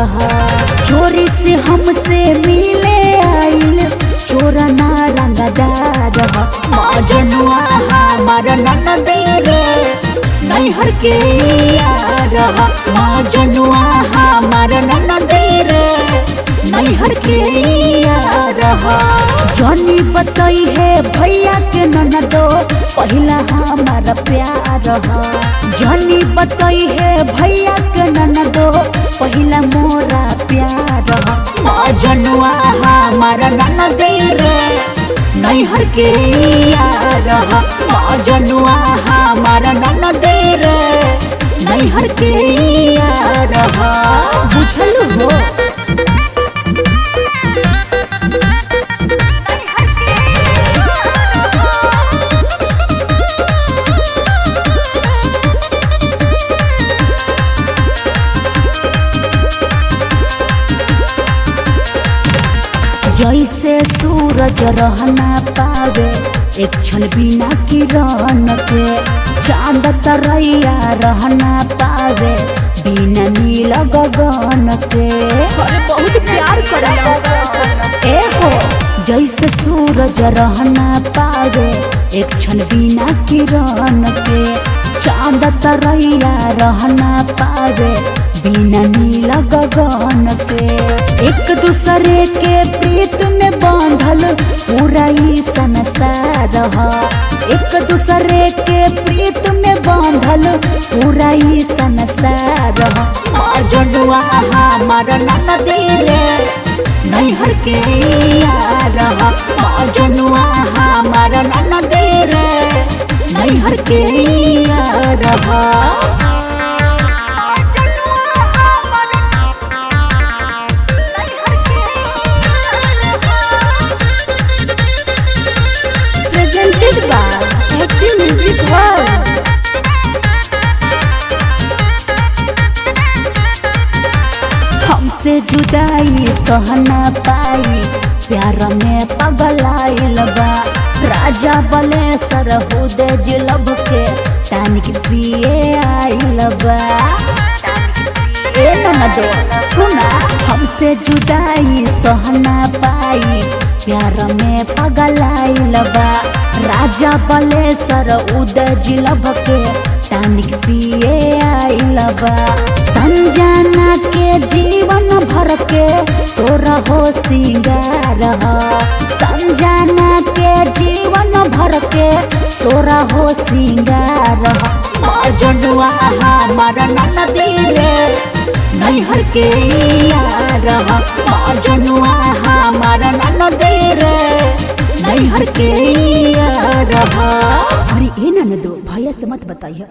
रहा। चोरी से हमसे मिले आइल चोरा ना रंगदार रहा। मजनुआ हमारा ननदी रे नैहर के यार रहा। मजनुआ हमारा ननदी रे नैहर के यार रहा। जानी बताई है भैया के ननदो पहला हमारा प्यार रहा। जानी बताई है भैया के ननदो पहला मोरा प्यार रहा। मजनुआ हमारा ननदी रे नैहर के यार रहा। मजनुआ हमारा ननदी रे नैहर के यार रहा। बुझल हो जैसे सूरज रहना पावे एक क्षण बिना किरण के। चांद तरैया रहना पावे बिना नील गगन के। बहुत प्यार करेला ए हो जैसे सूरज रहना पावे एक क्षण बिना किरण के। चांद तरैया रहना पावे बिना नीला गगन के। एक दूसरे के प्रीत में बांधल पूरा ही संसार रहा। एक दूसरे के प्रीत में बांधल पूरा ही संसार रहा। मजनुआ हमारा ननदी रे नैहर के यार रहा। मजनुआ हमारा ननदी रे नैहर के यार रहा। हमसे जुदाई सहना पाई प्यार में पगलाइल बा। राजा बलेसर हुदे जिलब के टानिक पिए आइल बा। ए ननदो सुना हमसे जुदाई सहना पाई प्यार में पगलाइल बा। राजा बलेसर उदय जिलब के टानिक पिए आइल बा। संजना के जीवन भर के सोरा हो सिंगार रहा। संजना के जीवन भर के सोरा हो सिंगार रहा। मजनुआ हमारा ननदी रे नैहर के यार रहा। मजनुआ हमारा ननदी रे नैहर के यार रहा। अरे ए ननदो भैया से मत बताइए।